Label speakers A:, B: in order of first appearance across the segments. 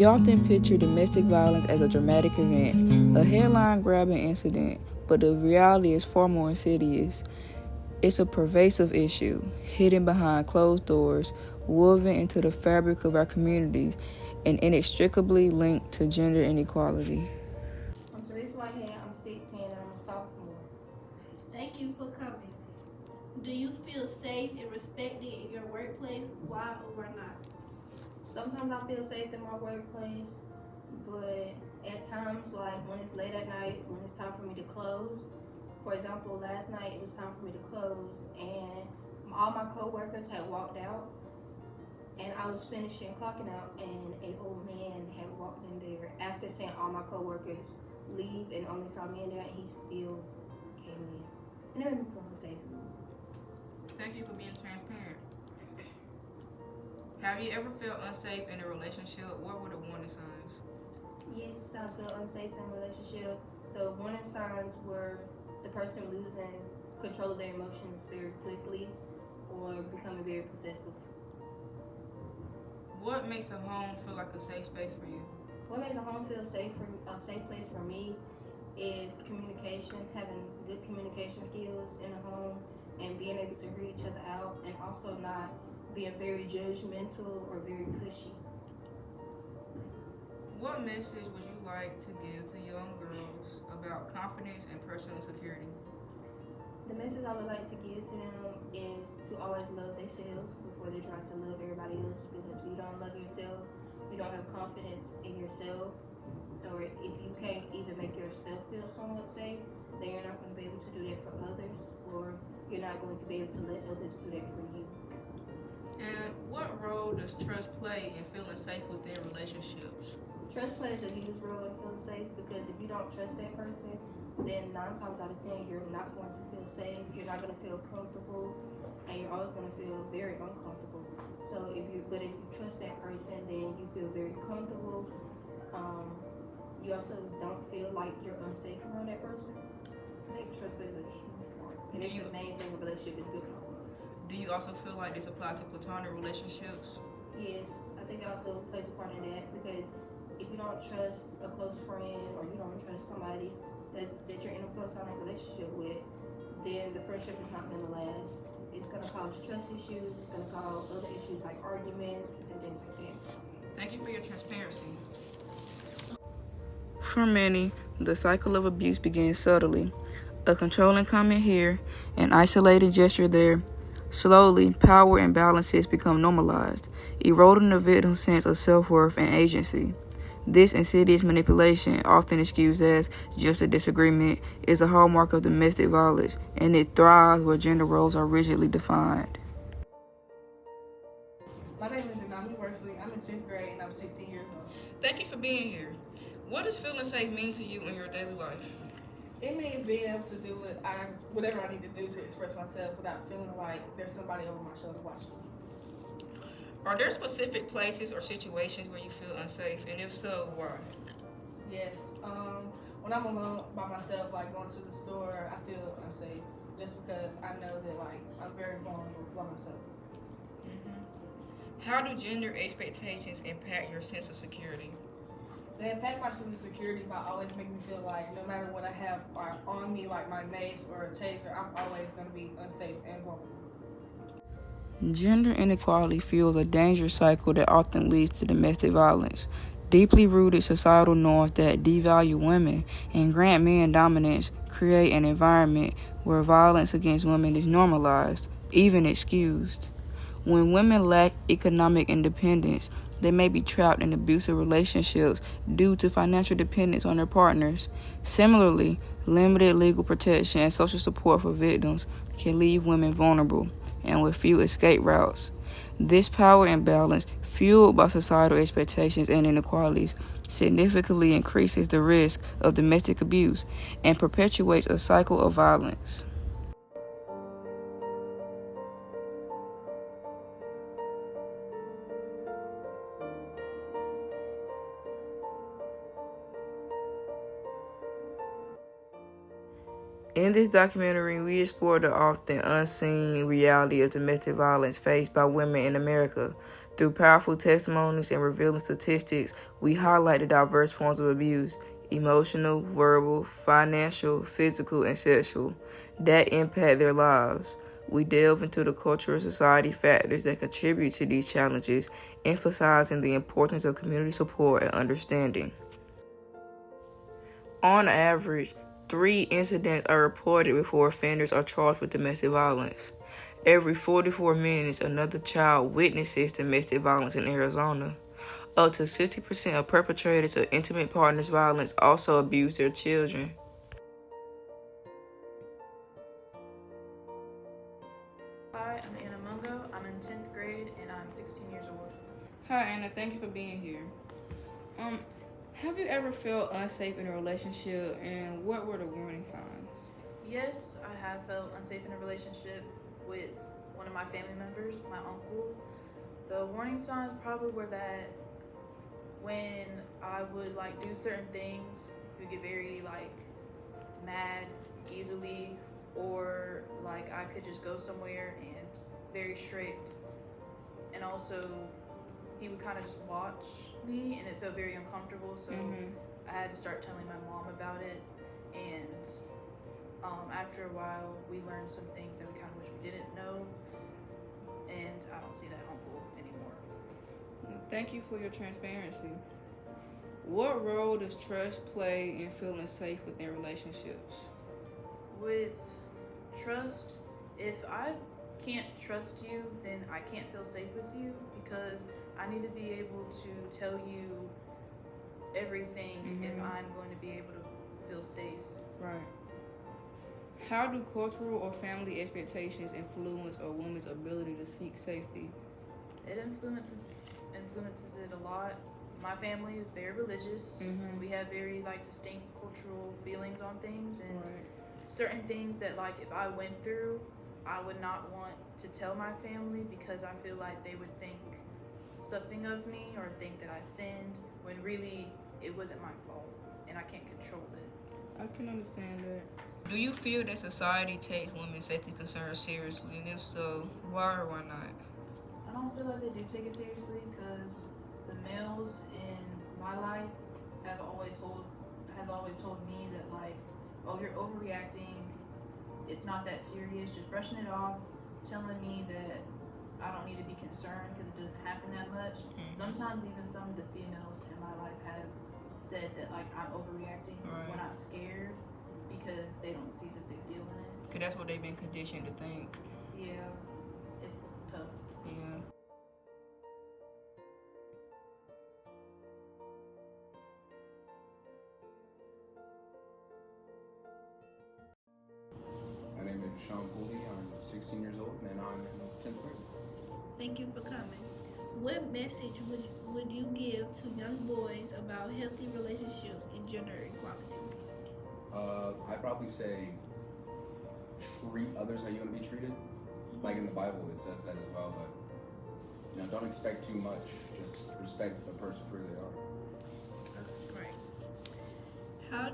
A: often picture domestic violence as a dramatic event, a headline-grabbing incident, but the reality is far more insidious. It's a pervasive issue, hidden behind closed doors, woven into the fabric of our communities, and inextricably linked to gender inequality.
B: I'm Teresa Whitehead. I'm 16 and I'm a sophomore.
C: Thank you for coming. Do you feel safe and respected in your workplace? Why or why not?
B: Sometimes I feel safe in my workplace, but at times, like when it's late at night, when it's time for me to close. For example, last night it was time for me to close, and all my coworkers had walked out, and I was finishing clocking out, and an old man had walked in there after seeing all my coworkers leave and only saw me in there, and he still came in, and it made me feel unsafe.
D: Thank you for being transparent. Have you ever felt unsafe in a relationship? What were the warning signs?
B: Yes, I felt unsafe in a relationship. The warning signs were the person losing control of their emotions very quickly or becoming very possessive.
D: What makes a home feel like a safe space for you?
B: What makes a home feel safe for a safe place for me is communication, having good communication skills in a home, and being able to read each other out, and also not being very judgmental or very pushy.
D: What message would you like to give to young girls about confidence and personal security?
B: The message I would like to give to them is to always love themselves before they try to love everybody else, because if you don't love yourself, you don't have confidence in yourself, or if you can't even make yourself feel somewhat safe, then you're not going to be able to do that for others, or you're not going to be able to let others do that for you.
D: And what role does trust play in feeling safe within relationships?
B: Trust plays a huge role in feeling safe, because if you don't trust that person, then 9 times out of 10 you're not going to feel safe, you're not going to feel comfortable, and you're always going to feel very uncomfortable. So if you trust that person, then you feel very comfortable. You also don't feel like you're unsafe around that person. I think trust plays a huge part, and it's the main thing a relationship is built on.
D: Do you also feel like this applies to platonic relationships?
B: Yes, I think it also plays a part in that, because if you don't trust a close friend, or you don't trust somebody that you're in a platonic relationship with, then the friendship is not going to last. It's going to cause trust issues, it's going to cause other issues like arguments and things like that.
D: Thank you for your transparency.
A: For many, the cycle of abuse begins subtly. A controlling comment here, an isolated gesture there. Slowly, power imbalances become normalized, eroding the victim's sense of self-worth and agency. This insidious manipulation, often excused as just a disagreement, is a hallmark of domestic violence, and it thrives where gender roles are rigidly defined.
E: My name is Inami Worsley. I'm in 10th grade and I'm 16 years old.
D: Thank you for being here. What does feeling safe mean to you in your daily life?
E: It means being able to do whatever I need to do to express myself without feeling like there's somebody over my shoulder watching me.
D: Are there specific places or situations where you feel unsafe, and if so, why?
E: Yes. When I'm alone by myself, like going to the store, I feel unsafe just because I know that like I'm very vulnerable by myself.
D: How do gender expectations impact your sense of security?
E: They impact my sense of security by always making me feel like no matter what I have on me, like my mace or a taser, I'm always going to be unsafe and vulnerable.
A: Gender inequality fuels a dangerous cycle that often leads to domestic violence. Deeply rooted societal norms that devalue women and grant men dominance create an environment where violence against women is normalized, even excused. When women lack economic independence, they may be trapped in abusive relationships due to financial dependence on their partners. Similarly, limited legal protection and social support for victims can leave women vulnerable and with few escape routes. This power imbalance, fueled by societal expectations and inequalities, significantly increases the risk of domestic abuse and perpetuates a cycle of violence. In this documentary, we explore the often unseen reality of domestic violence faced by women in America. Through powerful testimonies and revealing statistics, we highlight the diverse forms of abuse, emotional, verbal, financial, physical, and sexual, that impact their lives. We delve into the cultural and society factors that contribute to these challenges, emphasizing the importance of community support and understanding. On average, 3 incidents are reported before offenders are charged with domestic violence. Every 44 minutes, another child witnesses domestic violence in Arizona. Up to 60% of perpetrators of intimate partners violence also abuse their children.
F: Hi, I'm Anna Mungo. I'm in 10th grade and I'm 16 years old.
A: Hi Anna, thank you for being here. Have you ever felt unsafe in a relationship, and what were the warning signs?
F: Yes, I have felt unsafe in a relationship with one of my family members, my uncle. The warning signs probably were that when I would do certain things, he would get very mad easily, or I could just go somewhere and very strict, and also he would kind of just watch me and it felt very uncomfortable, so I had to start telling my mom about it, and after a while we learned some things that we kind of wish we didn't know, and I don't see that uncle anymore.
A: Thank you for your transparency. What role does trust play in feeling safe within relationships?
F: With trust, if I can't trust you, then I can't feel safe with you, because I need to be able to tell you everything if I'm going to be able to feel safe.
A: Right. How do cultural or family expectations influence a woman's ability to seek safety?
F: It influences it a lot. My family is very religious. We have very distinct cultural feelings on things, and certain things that if I went through, I would not want to tell my family, because I feel like they would think something of me or think that I sinned, when really it wasn't my fault and I can't control it.
A: I can understand that. Do you feel that society takes women's safety concerns seriously, and if so, why or why not?
F: I don't feel like they do take it seriously, because the males in my life has always told me that oh, you're overreacting, it's not that serious, just brushing it off, telling me that I don't need to be concerned because it doesn't happen that much. Sometimes even some of the females in my life have said that I'm overreacting when I'm scared, because they don't see the big deal in it.
A: Because that's what they've been conditioned to think.
F: Yeah, it's tough.
A: Yeah.
G: My name is Sean Cooley. I'm 16 years old and I'm in 10th grade.
C: Thank you for coming. What message would you give to young boys about healthy relationships and gender equality?
G: I'd probably say treat others how you want to be treated. Like in the Bible, it says that as well, but don't expect too much. Just respect the person for who they are.
C: Right. How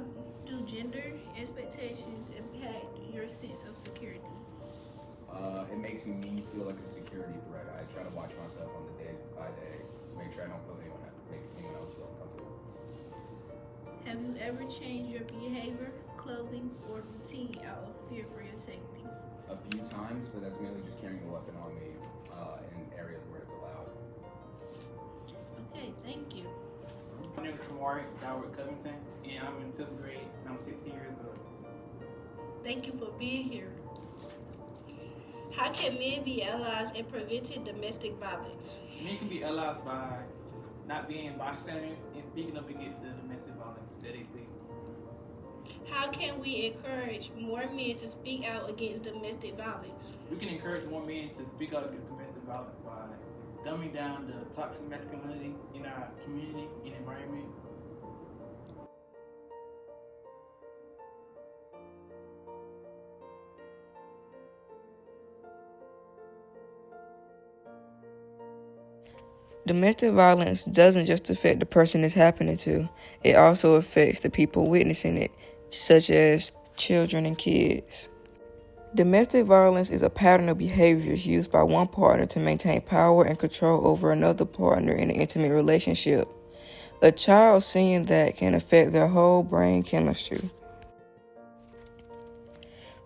C: do gender expectations impact your sense of security?
G: It makes me feel like a security threat. I try to watch myself on the day by day, make sure I don't make anyone else feel uncomfortable.
C: Have you ever changed your behavior, clothing, or routine out of fear for your safety?
G: A few times, but that's mainly just carrying a weapon on me in areas where it's allowed.
C: Okay, thank you.
H: My name is Kamari Howard Covington, and I'm in 10th grade, and I'm 16 years old.
C: Thank you for being here. How can men be allies in preventing domestic violence?
H: Men can be allies by not being bystanders and speaking up against the domestic violence that they see.
C: How can we encourage more men to speak out against domestic violence?
H: We can encourage more men to speak out against domestic violence by dumbing down the toxic masculinity in our community and environment.
A: Domestic violence doesn't just affect the person it's happening to, it also affects the people witnessing it, such as children and kids. Domestic violence is a pattern of behaviors used by one partner to maintain power and control over another partner in an intimate relationship. A child seeing that can affect their whole brain chemistry.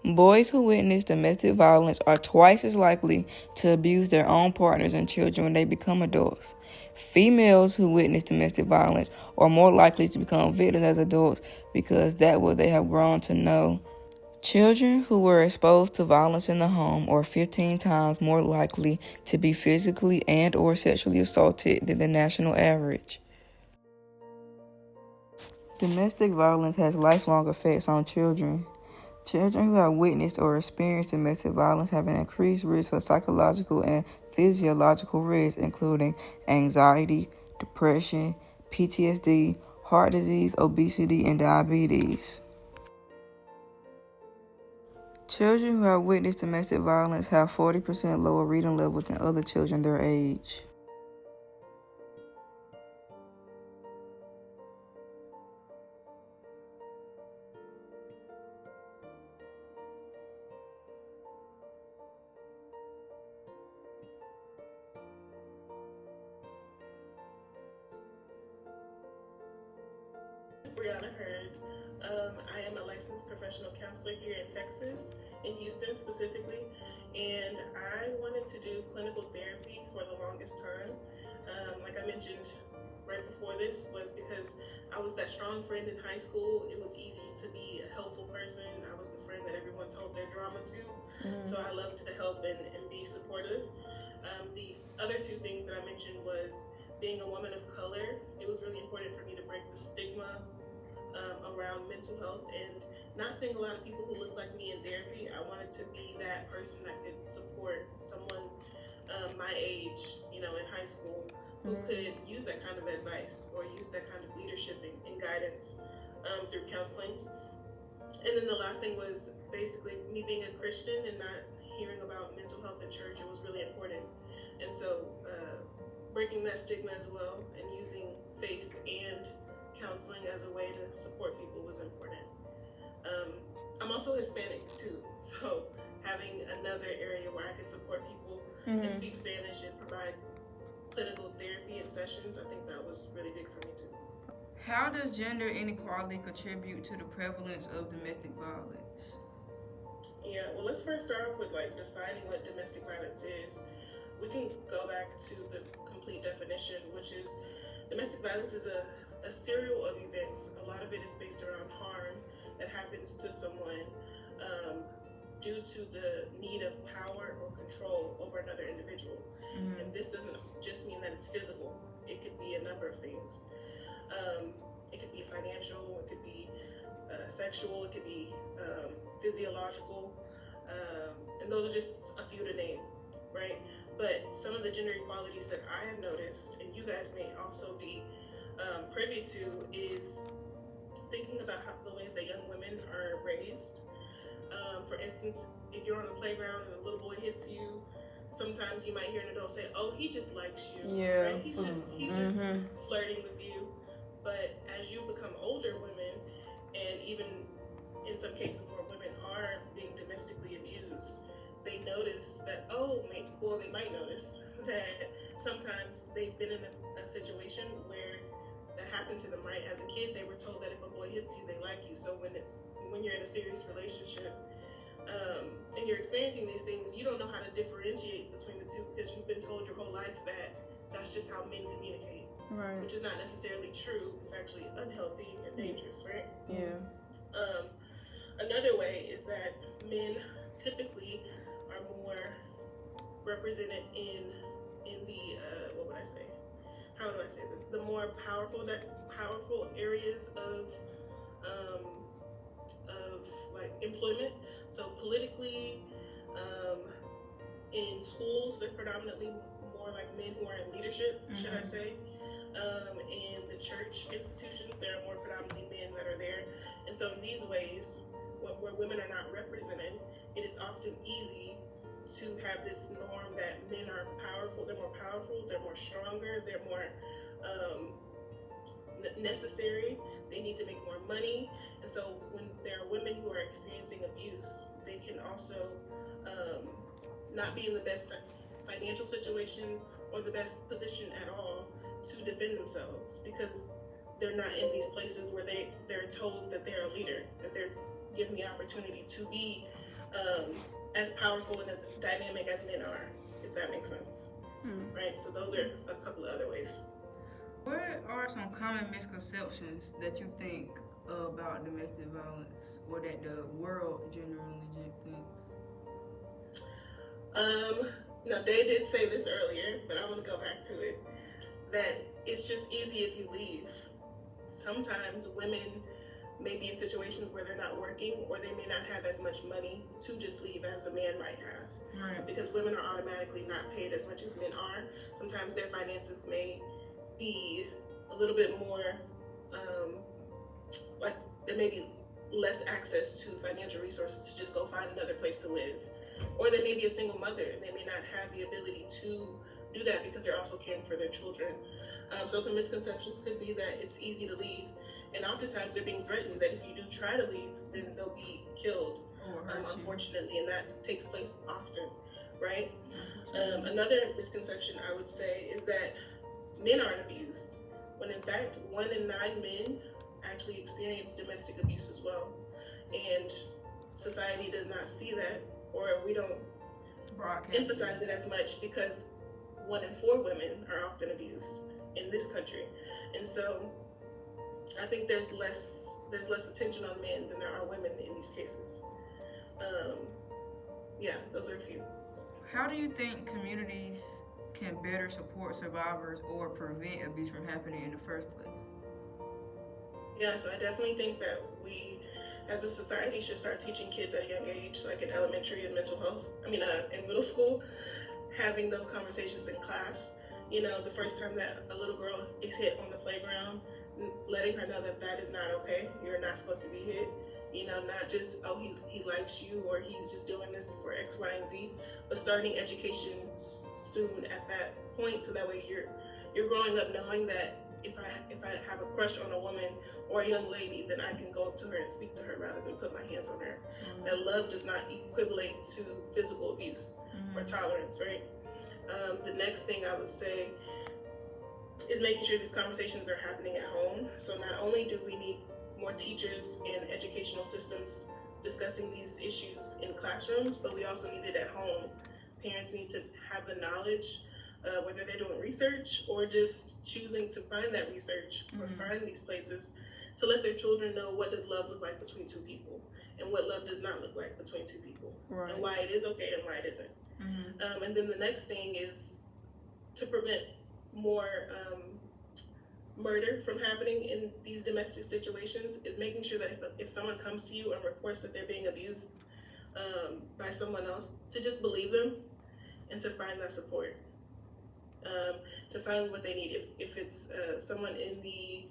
A: Boys who witness domestic violence are twice as likely to abuse their own partners and children when they become adults. Females who witness domestic violence are more likely to become victims as adults because that's what they have grown to know. Children who were exposed to violence in the home are 15 times more likely to be physically and or sexually assaulted than the national average. Domestic violence has lifelong effects on children. Children who have witnessed or experienced domestic violence have an increased risk for psychological and physiological risks, including anxiety, depression, PTSD, heart disease, obesity, and diabetes. Children who have witnessed domestic violence have 40% lower reading levels than other children their age.
I: Brianna Hurd. I am a licensed professional counselor here in Texas, in Houston specifically, and I wanted to do clinical therapy for the longest time. Like I mentioned right before this, was because I was that strong friend in high school. It was easy to be a helpful person. I was the friend that everyone told their drama to, so I loved to help and be supportive. The other two things that I mentioned was being a woman of color. It was really important for me to break the stigma around mental health and not seeing a lot of people who look like me in therapy. I wanted to be that person that could support someone my age, in high school, who could use that kind of advice or use that kind of leadership and guidance through counseling. And then the last thing was basically me being a Christian and not hearing about mental health in church. It was really important. And so breaking that stigma as well and using faith and counseling as a way to support people was important. I'm also Hispanic too, so having another area where I could support people and speak Spanish and provide clinical therapy and sessions, I think that was really big for me too.
D: How does gender inequality contribute to the prevalence of domestic violence?
I: Yeah, well, let's first start off with defining what domestic violence is. We can go back to the complete definition, which is domestic violence is a serial of events. A lot of it is based around harm that happens to someone due to the need of power or control over another individual. And this doesn't just mean that it's physical. It could be a number of things. It could be financial, it could be sexual, it could be physiological, and those are just a few to name, right? But some of the gender equalities that I have noticed, and you guys may also be privy to, is thinking about the ways that young women are raised. For instance, if you're on the playground and a little boy hits you, sometimes you might hear an adult say, "Oh, he just likes you."
A: Yeah.
I: Right? He's just flirting with you. But as you become older women, and even in some cases where women are being domestically abused, they notice that, they might notice that sometimes they've been in a situation where that happened to them, right? As a kid, they were told that if a boy hits you, they like you. So when you're in a serious relationship, and you're experiencing these things, you don't know how to differentiate between the two because you've been told your whole life that that's just how men communicate,
A: Right.
I: which is not necessarily true. It's actually unhealthy and dangerous, right?
A: Yeah.
I: Another way is that men typically are more represented in the what would I say? How do I say this? The more powerful areas of employment. So politically, in schools, they're predominantly more like men who are in leadership, should I say. In the church institutions, there are more predominantly men that are there. And so in these ways, where women are not represented, it is often easy to have this norm that men are powerful, they're more stronger, they're more necessary, they need to make more money. And And so when there are women who are experiencing abuse, they can also not be in the best financial situation or the best position at all to defend themselves, because they're not in these places where they're told that they're a leader, that they're given the opportunity to be as powerful and as dynamic as men are, if that makes sense. Right? So those are a couple of other ways.
D: What are some common misconceptions that you think about domestic violence, or that the world generally thinks?
I: Now they did say this earlier, but I'm gonna go back to it. That it's just easy if you leave. Sometimes women may be in situations where they're not working, or they may not have as much money to just leave as a man might have.
D: Right.
I: Because women are automatically not paid as much as men are. Sometimes their finances may be a little bit more, like there may be less access to financial resources to just go find another place to live. Or they may be a single mother and they may not have the ability to do that because they're also caring for their children. So some misconceptions could be that it's easy to leave, and oftentimes they're being threatened that if you do try to leave, then they'll be killed, unfortunately, and that takes place often, right? Another misconception I would say is that men aren't abused, when in fact 1 in 9 men actually experience domestic abuse as well, and society does not see that, or we don't emphasize it as much, because 1 in 4 women are often abused in this country. And so I think there's less attention on men than there are women in these cases. Yeah, those are a few.
D: How do you think communities can better support survivors or prevent abuse from happening in the first place?
I: Yeah, so I definitely think that we as a society should start teaching kids at a young age, like in elementary and in middle school, having those conversations in class. You know, the first time that a little girl is hit on the playground, letting her know that that is not okay. You're not supposed to be hit. You know, not just, oh, he likes you, or he's just doing this for X, Y, and Z, but starting education soon at that point, so that way you're growing up knowing that if I have a crush on a woman or a young lady, then I can go up to her and speak to her rather than put my hands on her. That love does not equivalent to physical abuse or tolerance, right? The next thing I would say is making sure these conversations are happening at home. So not only do we need more teachers and educational systems discussing these issues in classrooms, but we also need it at home. Parents need to have the knowledge, whether they're doing research or just choosing to find that research or find these places, to let their children know what does love look like between two people, and what love does not look like between two people, and why it is okay and why it isn't. And then the next thing is to prevent more murder from happening in these domestic situations, is making sure that if someone comes to you and reports that they're being abused by someone else, to just believe them and to find that support, to find what they need. If it's someone in the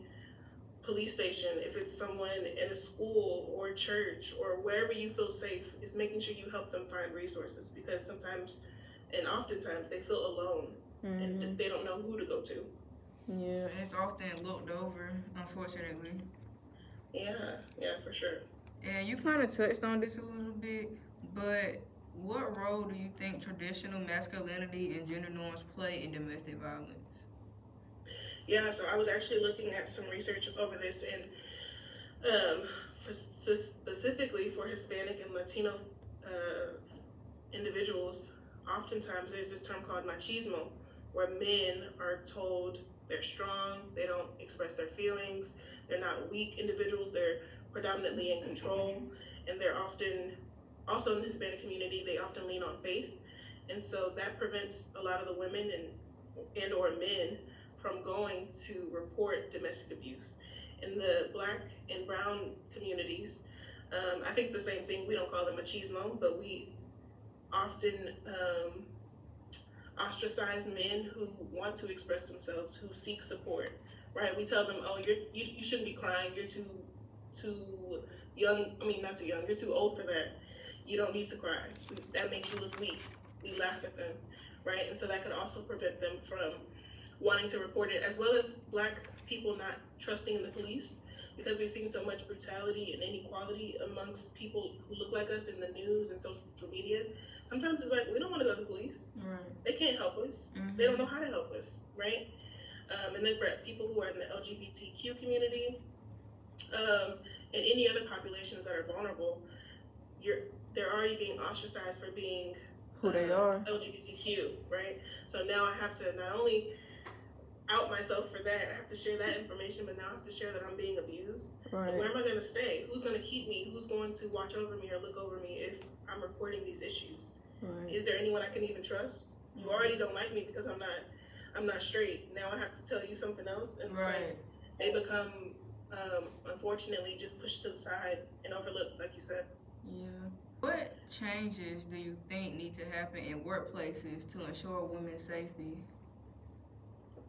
I: police station, if it's someone in a school or church or wherever you feel safe, is making sure you help them find resources, because sometimes and oftentimes they feel alone and they don't know who to go to.
A: Yeah.
D: And it's often looked over, unfortunately.
I: Yeah, for sure.
D: And you kind of touched on this a little bit, but what role do you think traditional masculinity and gender norms play in domestic violence?
I: Yeah, so I was actually looking at some research over this, and specifically for Hispanic and Latino individuals, oftentimes there's this term called machismo, where men are told they're strong, they don't express their feelings, they're not weak individuals, they're predominantly in control, and they're often, also in the Hispanic community, they often lean on faith. And so that prevents a lot of the women and or men from going to report domestic abuse. In the Black and brown communities, I think the same thing, we don't call them machismo, but we often ostracize men who want to express themselves, who seek support, right? We tell them, oh, you shouldn't be crying, you're too young, not too young, you're too old for that. You don't need to cry. That makes you look weak. We laugh at them, right? And so that could also prevent them from wanting to report it, as well as Black people not trusting in the police, because we've seen so much brutality and inequality amongst people who look like us in the news and social media. Sometimes it's like, we don't want to go to the police.
D: Right.
I: They can't help us.
D: Mhm.
I: They don't know how to help us, right? And then for people who are in the LGBTQ community, and any other populations that are vulnerable, they're already being ostracized for being
A: Who they are.
I: LGBTQ, right? So now I have to not only out myself for that, I have to share that information, but now I have to share that I'm being abused.
A: Right.
I: And where am I going to stay? Who's going to keep me? Who's going to watch over me or look over me if I'm reporting these issues?
A: Right.
I: Is there anyone I can even trust? You already don't like me because I'm not straight. Now I have to tell you something else, and it's like they become unfortunately just pushed to the side and overlooked, like you said.
D: Yeah. What changes do you think need to happen in workplaces to ensure women's safety?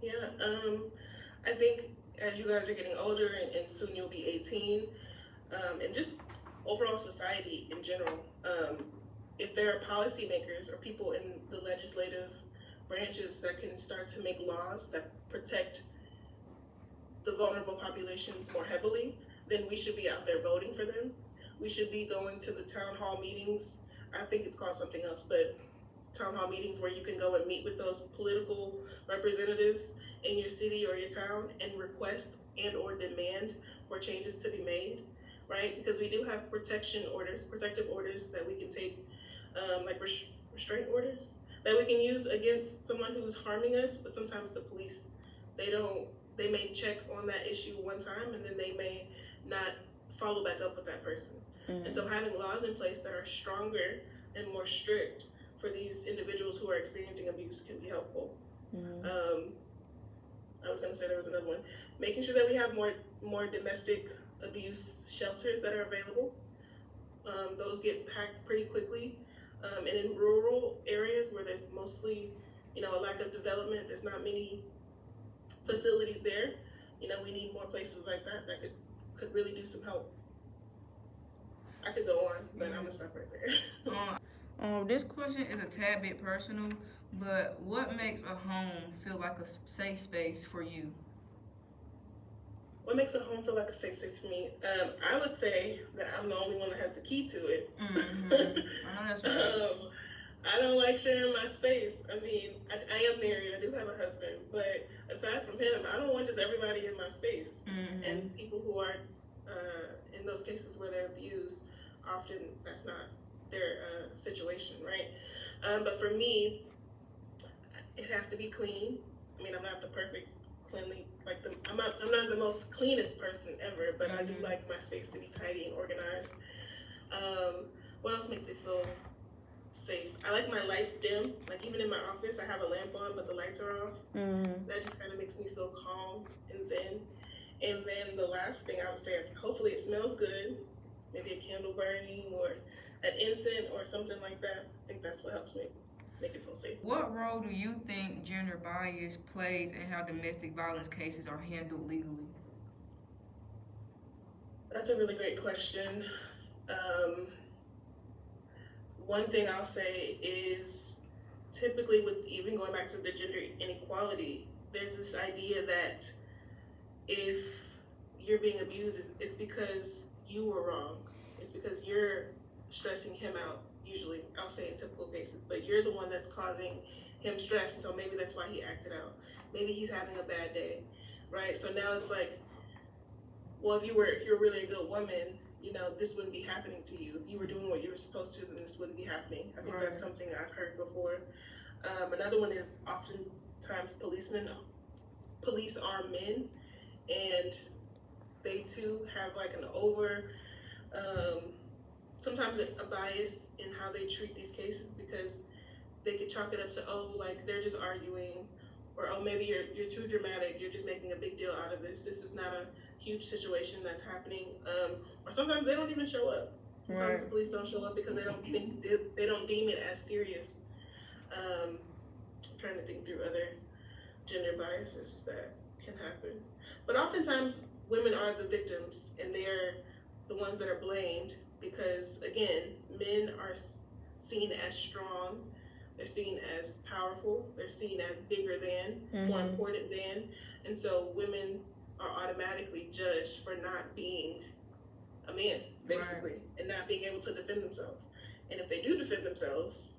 I: Yeah, I think as you guys are getting older and soon you'll be 18, and just overall society in general, if there are policymakers or people in the legislative branches that can start to make laws that protect the vulnerable populations more heavily, then we should be out there voting for them. We should be going to the town hall meetings. I think it's called something else, but town hall meetings where you can go and meet with those political representatives in your city or your town and request and or demand for changes to be made, right? Because we do have protective orders that we can take, like restraint orders that we can use against someone who's harming us, but sometimes the police, they may check on that issue one time and then they may not follow back up with that person. And so having laws in place that are stronger and more strict for these individuals who are experiencing abuse can be helpful. I was going to say there was another one. Making sure that we have more domestic abuse shelters that are available. Those get packed pretty quickly. And in rural areas where there's mostly, a lack of development, there's not many facilities there. We need more places like that could really do some help. I could go on, but I'm gonna stop right there.
D: This question is a tad bit personal, but what makes a home feel like a safe space for you?
I: What makes a home feel like a safe space for me? I would say that I'm the only one that has the key to it.
D: Mm-hmm. I know that's right.
I: I don't like sharing my space. I mean, I am married. I do have a husband, but aside from him, I don't want just everybody in my space.
D: Mm-hmm.
I: And people who are in those cases where they're abused, often that's not their situation, right? But for me, it has to be clean. I mean, I'm not the perfect cleanly, I'm not the most cleanest person ever, but I do like my space to be tidy and organized. What else makes it feel safe? I like my lights dim. Like even in my office, I have a lamp on, but the lights are off. That just kind of makes me feel calm and zen. And then the last thing I would say is hopefully it smells good. Maybe a candle burning or an incense or something like that. I think that's what helps me make it feel safe.
D: What role do you think gender bias plays in how domestic violence cases are handled legally?
I: That's a really great question. One thing I'll say is typically with even going back to the gender inequality, there's this idea that if you're being abused, it's because you were wrong. It's because you're stressing him out, usually, I'll say in typical cases, but you're the one that's causing him stress, so maybe that's why he acted out. Maybe he's having a bad day, right? So now it's like, well, if you're really a good woman, this wouldn't be happening to you. If you were doing what you were supposed to, then this wouldn't be happening. I think that's something I've heard before. Another one is oftentimes police are men, and they too have like an sometimes a bias in how they treat these cases, because they could chalk it up to, they're just arguing, or maybe you're too dramatic, you're just making a big deal out of this. This is not a huge situation that's happening. Or sometimes they don't even show up. Sometimes the police don't show up because they don't deem it as serious. I'm trying to think through other gender biases that can happen. But oftentimes women are the victims and they're the ones that are blamed because, again, men are seen as strong, they're seen as powerful, they're seen as bigger than, more important than, and so women are automatically judged for not being a man, basically, and not being able to defend themselves. And if they do defend themselves,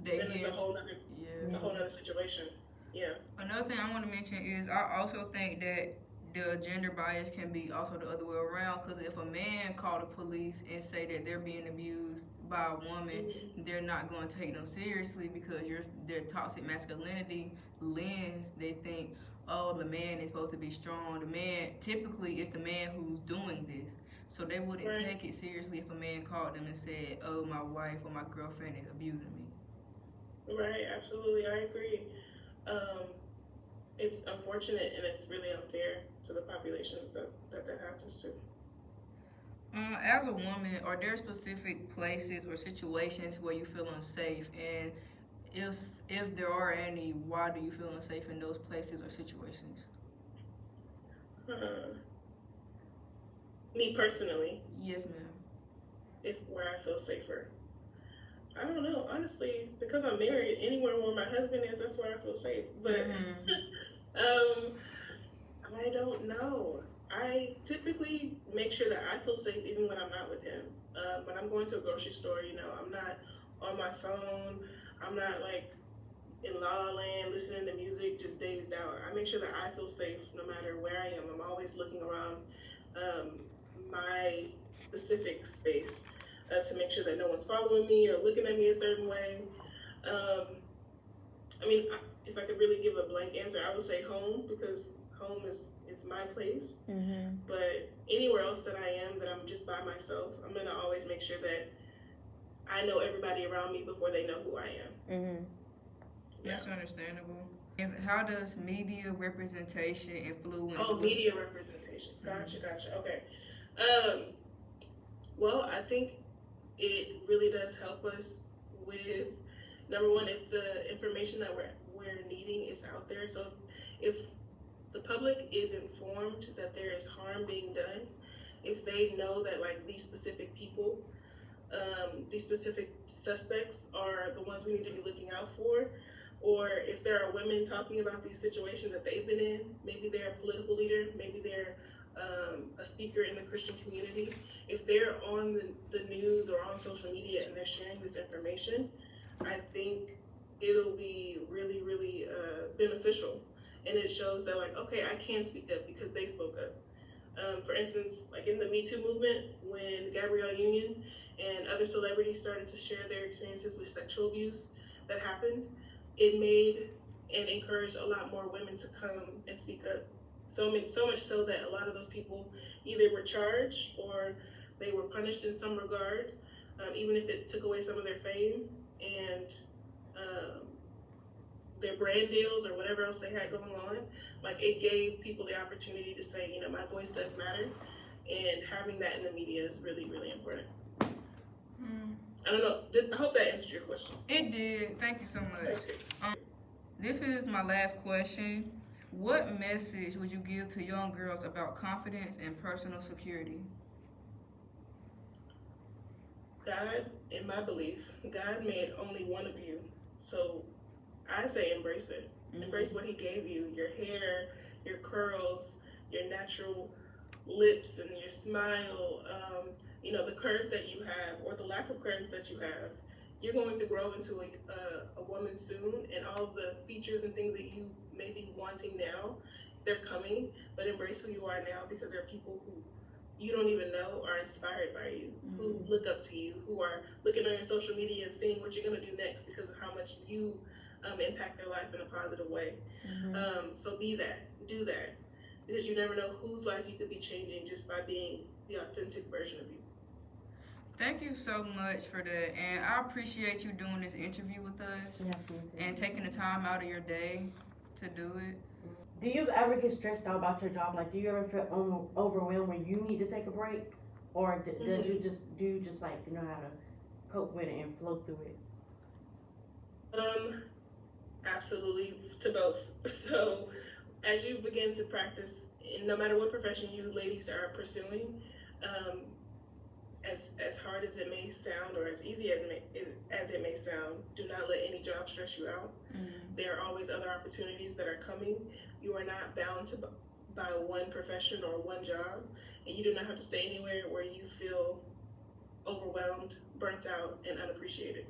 I: then it's a whole nother situation. Yeah.
D: Another thing I want to mention is I also think that the gender bias can be also the other way around, because if a man call the police and say that they're being abused by a woman, they're not going to take them seriously because their toxic masculinity lens, they think, oh, the man is supposed to be strong. The man, typically it's the man who's doing this. So they wouldn't take it seriously if a man called them and said, oh, my wife or my girlfriend is abusing me.
I: Right, absolutely, I agree. It's unfortunate and it's really unfair to the populations that happens to.
D: As a woman, are there specific places or situations where you feel unsafe? And if there are any, why do you feel unsafe in those places or situations?
I: Me personally?
D: Yes, ma'am.
I: Where I feel safer. I don't know, honestly, because I'm married, anywhere where my husband is, that's where I feel safe. But I don't know. I typically make sure that I feel safe even when I'm not with him. When I'm going to a grocery store, I'm not on my phone. I'm not like in La La Land listening to music, just dazed out. I make sure that I feel safe no matter where I am. I'm always looking around my specific space to make sure that no one's following me or looking at me a certain way. If I could really give a blank answer, I would say home, because home is my place. But anywhere else that I am, that I'm just by myself, I'm gonna always make sure that I know everybody around me before they know who I am.
D: That's understandable. And how does media representation influence?
I: Oh, media representation. Gotcha. Okay. Well, I think it really does help us with, number one, if the information that we're needing is out there. So if the public is informed that there is harm being done, if they know that like these specific people, these specific suspects are the ones we need to be looking out for, or if there are women talking about these situations that they've been in, maybe they're a political leader, maybe they're a speaker in the Christian community, if they're on the news or on social media and they're sharing this information, I think it'll be really, really beneficial. And it shows that like, okay, I can speak up because they spoke up. For instance, like in the Me Too movement, when Gabrielle Union and other celebrities started to share their experiences with sexual abuse that happened, it made and encouraged a lot more women to come and speak up. So much so that a lot of those people either were charged or they were punished in some regard, even if it took away some of their fame and their brand deals or whatever else they had going on. Like, it gave people the opportunity to say, my voice does matter, and having that in the media is really, really important. I don't know. I hope that answered your question.
D: It did. Thank you so much. This is my last question. What message would you give to young girls about confidence and personal security?
I: God, in my belief, God made only one of you. So I say embrace it. Embrace what he gave you. Your hair, your curls, your natural lips and your smile, the curves that you have or the lack of curves that you have. You're going to grow into a woman soon, and all of the features and things that you may be wanting now, they're coming. But embrace who you are now, because there are people who you don't even know are inspired by you, who look up to you, who are looking on your social media and seeing what you're going to do next because of how much you impact their life in a positive way. So be that, do that, because you never know whose life you could be changing just by being the authentic version of you.
D: Thank you so much for that, and I appreciate you doing this interview with us and taking the time out of your day to do it.
J: Do you ever get stressed out about your job? Like, do you ever feel overwhelmed when you need to take a break, or do you just like know how to cope with it and flow through it?
I: Absolutely, to both. So as you begin to practice, no matter what profession you ladies are pursuing, as hard as it may sound, or as easy as it may sound, do not let any job stress you out. There are always other opportunities that are coming. You are not bound by one profession or one job, and you do not have to stay anywhere where you feel overwhelmed, burnt out, and unappreciated.